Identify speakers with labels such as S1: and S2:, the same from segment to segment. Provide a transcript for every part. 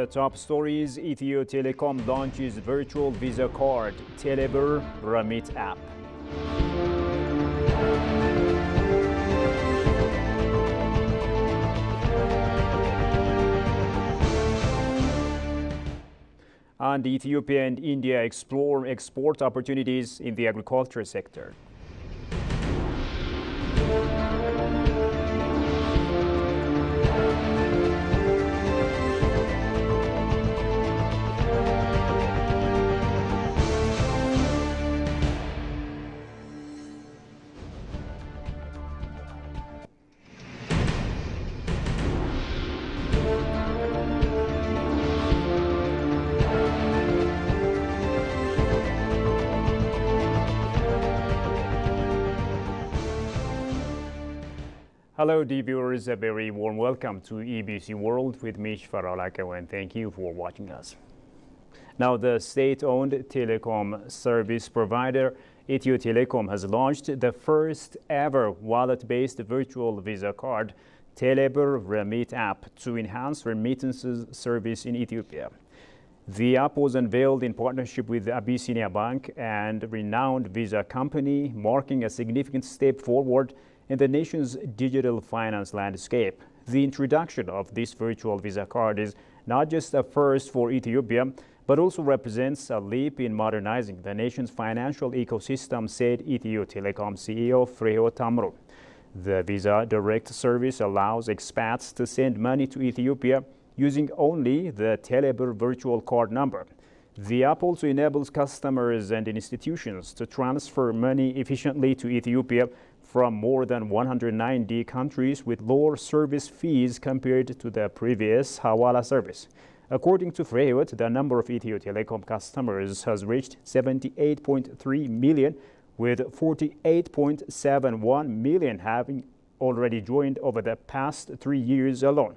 S1: top stories, Ethio Telecom launches virtual Visa card, Tber Remittance App. And Ethiopia and India explore export opportunities in the agriculture sector. Hello, dear viewers. A very warm welcome to EBC World with me, Faralaka, and thank you for watching us. Now, the state-owned telecom service provider Ethio Telecom has launched the first ever wallet-based virtual Visa card, Tber Remittance App, to enhance remittances service in Ethiopia. The app was unveiled in partnership with Abyssinia Bank and renowned Visa company, marking a significant step forward in the nation's digital finance landscape. The introduction of this virtual Visa card is not just a first for Ethiopia, but also represents a leap in modernizing the nation's financial ecosystem, said Ethio Telecom CEO Freo Tamro. The Visa Direct service allows expats to send money to Ethiopia using only the Tber virtual card number. The app also enables customers and institutions to transfer money efficiently to Ethiopia from more than 190 countries with lower service fees compared to the previous Hawala service. According to Freyot, the number of Ethio Telecom customers has reached 78.3 million, with 48.71 million having already joined over the past 3 years alone.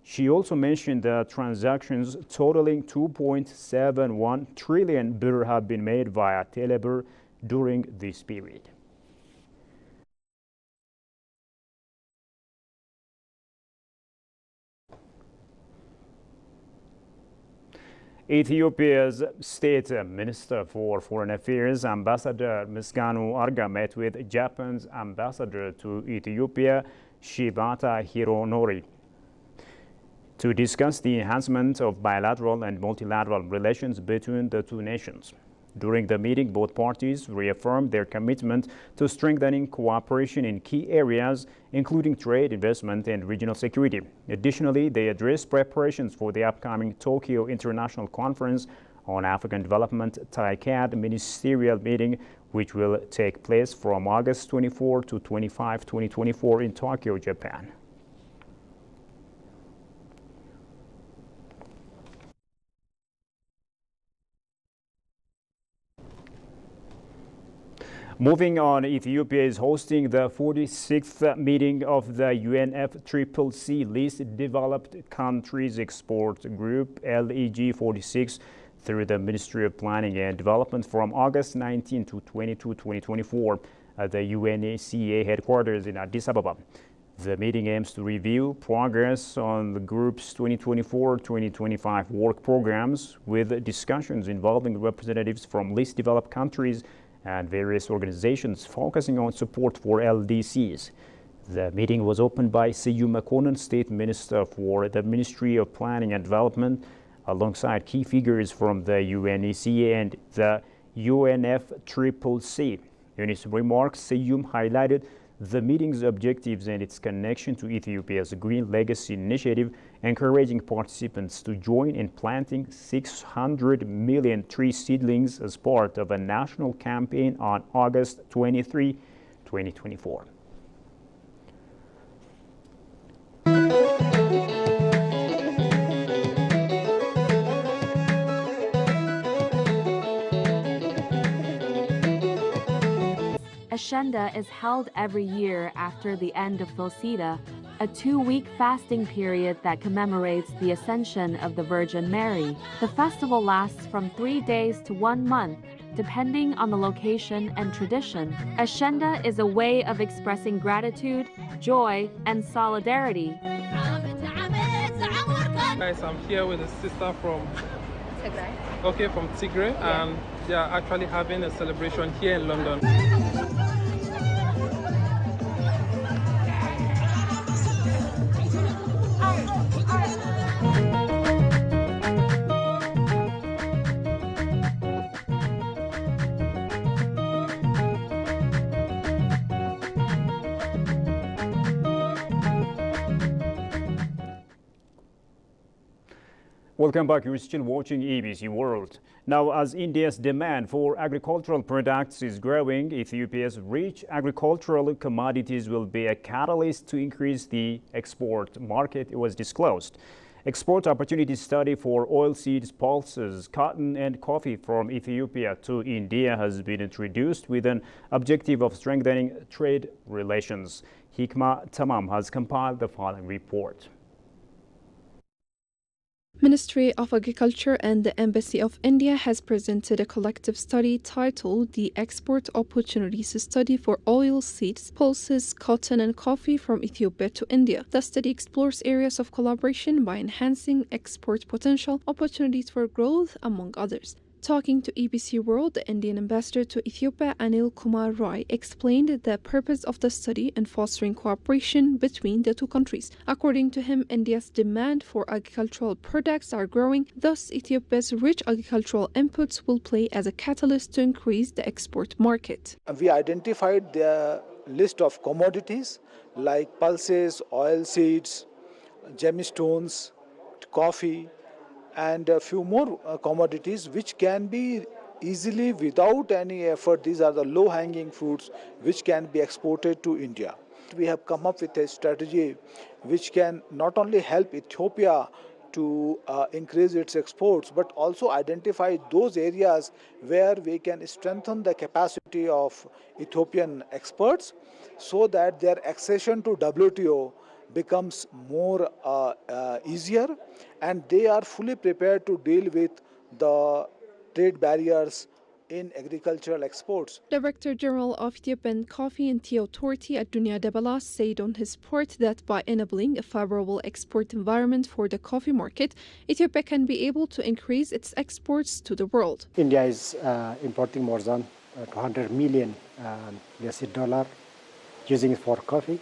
S1: She also mentioned that transactions totaling 2.71 trillion birr have been made via Tber during this period. Ethiopia's State Minister for Foreign Affairs, Ambassador Misganu Arga, met with Japan's ambassador to Ethiopia, Shibata Hironori, to discuss the enhancement of bilateral and multilateral relations between the two nations. During the meeting, both parties reaffirmed their commitment to strengthening cooperation in key areas, including trade, investment, and regional security. Additionally, they addressed preparations for the upcoming Tokyo International Conference on African Development TICAD ministerial meeting, which will take place from August 24 to 25, 2024 in Tokyo, Japan. Moving on, Ethiopia is hosting the 46th meeting of the UNFCCC Least Developed Countries Export Group, LEG 46, through the Ministry of Planning and Development from August 19 to 22, 2024 at the UNECA headquarters in Addis Ababa. The meeting aims to review progress on the group's 2024-2025 work programs, with discussions involving representatives from least developed countries and various organizations focusing on support for LDCs. The meeting was opened by Seyum Makonnen, State Minister for the Ministry of Planning and Development, alongside key figures from the UNECA and the UNFCCC. In his remarks, Seyum highlighted the meeting's objectives and its connection to Ethiopia's Green Legacy Initiative, encouraging participants to join in planting 600 million tree seedlings as part of a national campaign on August 23, 2024.
S2: Ashenda is held every year after the end of Fulsida, a 2-week fasting period that commemorates the Ascension of the Virgin Mary. The festival lasts from 3 days to 1 month, depending on the location and tradition. Ashenda is a way of expressing gratitude, joy, and solidarity.
S3: Guys, I'm here with a sister from
S4: Tigray.
S3: Okay, from Tigray, and they are actually having a celebration here in London.
S1: Welcome back. You're still watching ABC World. Now, as India's demand for agricultural products is growing, Ethiopia's rich agricultural commodities will be a catalyst to increase the export market, it was disclosed. Export opportunity study for oilseeds, pulses, cotton and coffee from Ethiopia to India has been introduced with an objective of strengthening trade relations. Hikma Tamam has compiled the following report.
S5: Ministry of Agriculture and the Embassy of India has presented a collective study titled The Export Opportunities Study for Oil Seeds, Pulses, Cotton and Coffee from Ethiopia to India. The study explores areas of collaboration by enhancing export potential, opportunities for growth, among others. Talking to ABC World, the Indian ambassador to Ethiopia, Anil Kumar Roy, explained the purpose of the study in fostering cooperation between the two countries. According to him, India's demand for agricultural products are growing, thus Ethiopia's rich agricultural inputs will play as a catalyst to increase the export market.
S6: We identified the list of commodities like pulses, oil seeds, gemstones, coffee, and a few more commodities which can be easily, without any effort, these are the low-hanging fruits which can be exported to India. We have come up with a strategy which can not only help Ethiopia to increase its exports, but also identify those areas where we can strengthen the capacity of Ethiopian experts so that their accession to WTO becomes more easier, and they are fully prepared to deal with the trade barriers in agricultural exports.
S5: Director General of Ethiopian Coffee and Tea Authority Adunia Debala said on his part that by enabling a favorable export environment for the coffee market, Ethiopia can be able to increase its exports to the world.
S7: India is importing more than 200 million US dollar using it for coffee.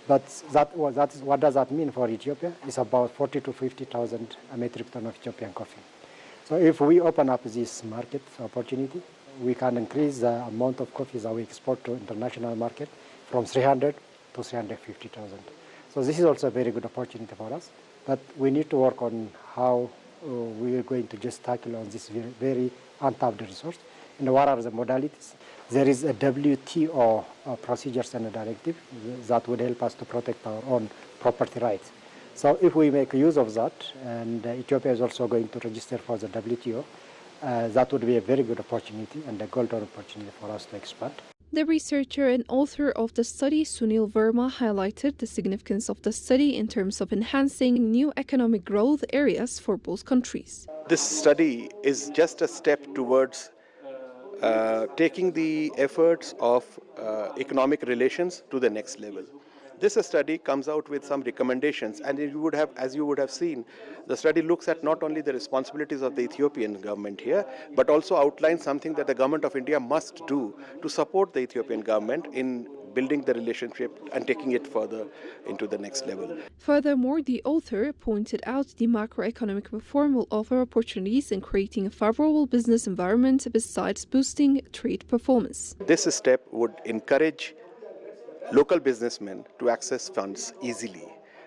S7: But what does that mean for Ethiopia? It's about 40 to 50,000 metric ton of Ethiopian coffee. So if we open up this market opportunity, we can increase the amount of coffee that we export to international market from 300 to 350,000. So this is also a very good opportunity for us. But we need to work on how we are going to just tackle on this very untapped resource. And what are the modalities? There is a WTO procedures and a directive that would help us to protect our own property rights. So if we make use of that, and Ethiopia is also going to register for the WTO, that would be a very good opportunity and a golden opportunity for us to expand.
S5: The researcher and author of the study, Sunil Verma, highlighted the significance of the study in terms of enhancing new economic growth areas for both countries.
S8: This study is just a step towards taking the efforts of economic relations to the next level. This study comes out with some recommendations, and as you would have seen, the study looks at not only the responsibilities of the Ethiopian government here, but also outlines something that the government of India must do to support the Ethiopian government in building the relationship and taking it further into the next level.
S5: Furthermore, the author pointed out the macroeconomic reform will offer opportunities in creating a favorable business environment besides boosting trade performance.
S8: This step would encourage local businessmen to access funds easily,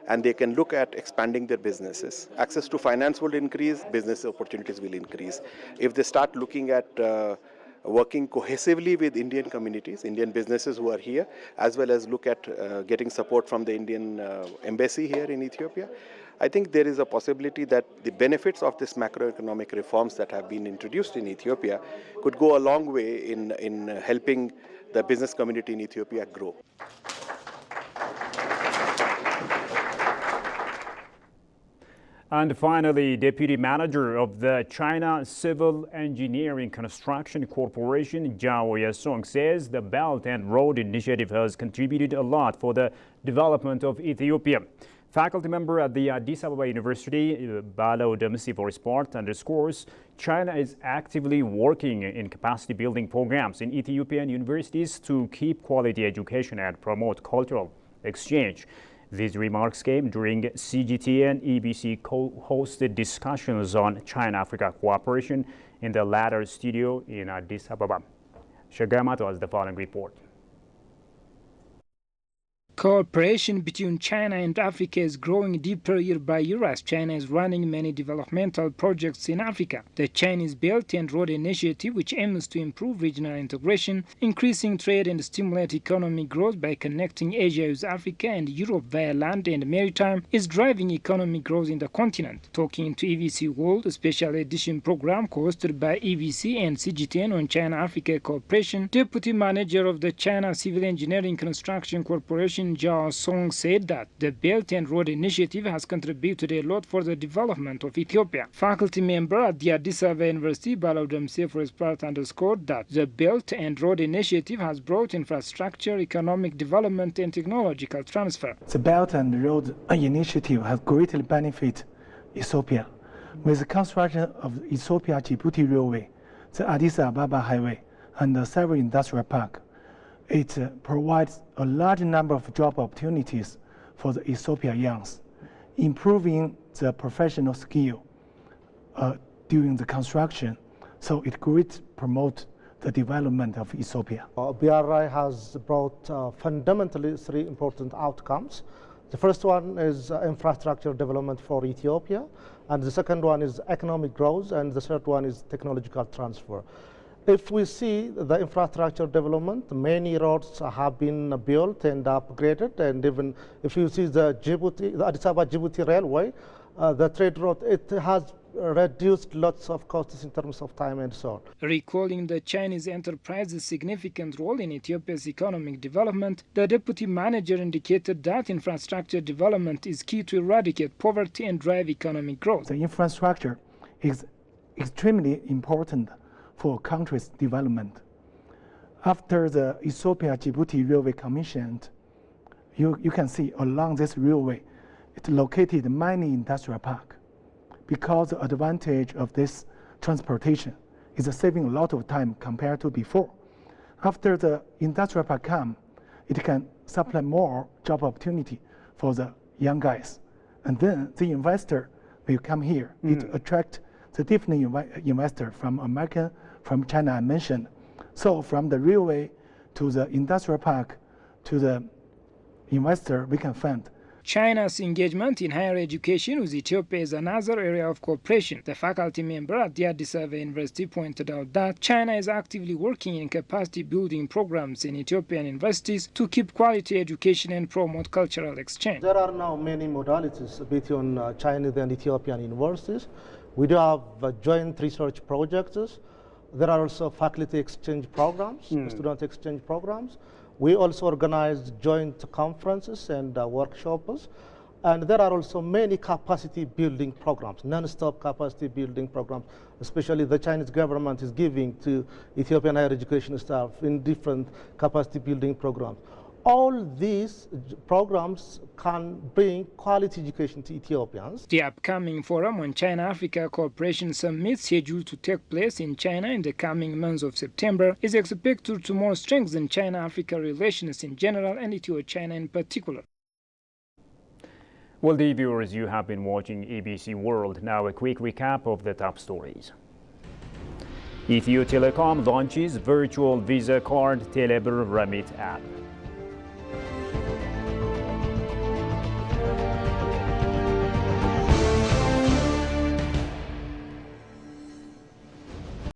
S8: and they can look at expanding their businesses. Access to finance will increase, business opportunities will increase. If they start looking at working cohesively with Indian communities, Indian businesses who are here, as well as look at getting support from the Indian embassy here in Ethiopia, I think there is a possibility that the benefits of this macroeconomic reforms that have been introduced in Ethiopia could go a long way in helping the business community in Ethiopia grow.
S1: And finally, Deputy Manager of the China Civil Engineering Construction Corporation, Zhao Yesong, says the Belt and Road Initiative has contributed a lot for the development of Ethiopia. Faculty member at the Addis Ababa University, Balo Demsi for Sport, underscores China is actively working in capacity building programs in Ethiopian universities to keep quality education and promote cultural exchange. These remarks came during CGT and EBC co-hosted discussions on China-Africa cooperation in the latter studio in Addis Ababa. Shagamato has the following report.
S4: Cooperation between China and Africa is growing deeper year by year as China is running many developmental projects in Africa. The Chinese Belt and Road Initiative, which aims to improve regional integration, increasing trade and stimulate economic growth by connecting Asia with Africa and Europe via land and maritime, is driving economic growth in the continent. Talking to EBC World, a special edition program hosted by EBC and CGTN on China-Africa cooperation, Deputy Manager of the China Civil Engineering Construction Corporation, Jia Song, said that the Belt and Road Initiative has contributed a lot for the development of Ethiopia. Faculty member at the Addis Ababa University, Balo Demsi for his part, underscored that the Belt and Road Initiative has brought infrastructure, economic development and technological transfer.
S9: The Belt and Road Initiative has greatly benefited Ethiopia. With the construction of the Ethiopia Djibouti Railway, the Addis Ababa Highway, and several industrial parks, it provides a large number of job opportunities for the Ethiopia youngs, improving the professional skill during the construction. So it greatly promotes the development of Ethiopia.
S10: BRI has brought fundamentally three important outcomes. The first one is infrastructure development for Ethiopia, and the second one is economic growth, and the third one is technological transfer. If we see the infrastructure development, many roads have been built and upgraded, and even if you see the Addis Ababa Djibouti Railway, the trade road, it has reduced lots of costs in terms of time and so on.
S4: Recalling the Chinese enterprise's significant role in Ethiopia's economic development, the deputy manager indicated that infrastructure development is key to eradicate poverty and drive economic growth.
S9: The infrastructure is extremely important for country's development. After the Ethiopia Djibouti Railway commissioned, you can see along this railway, it located many industrial parks. Because the advantage of this transportation is saving a lot of time compared to before. After the industrial park come, it can supply more job opportunity for the young guys. And then the investor will come here. It attract the different investor from American, from China I mentioned. So from the railway to the industrial park to the investor, we can find.
S4: China's engagement in higher education with Ethiopia is another area of cooperation. The faculty member at the Addis Ababa University pointed out that China is actively working in capacity building programs in Ethiopian universities to keep quality education and promote cultural exchange.
S10: There are now many modalities between Chinese and Ethiopian universities. We do have joint research projects. There are also faculty exchange programs, student exchange programs. We also organize joint conferences and workshops. And there are also many capacity building programs, non-stop capacity building programs, especially the Chinese government is giving to Ethiopian higher education staff in different capacity building programs. All these programs can bring quality education to Ethiopians.
S4: The upcoming Forum on China-Africa Cooperation Summit, scheduled to take place in China in the coming months of September, is expected to more strengthen China-Africa relations in general and Ethio-China in particular.
S1: Well, dear viewers, you have been watching EBC World. Now a quick recap of the top stories. Ethio Telecom launches virtual Visa card Tber Remittance App.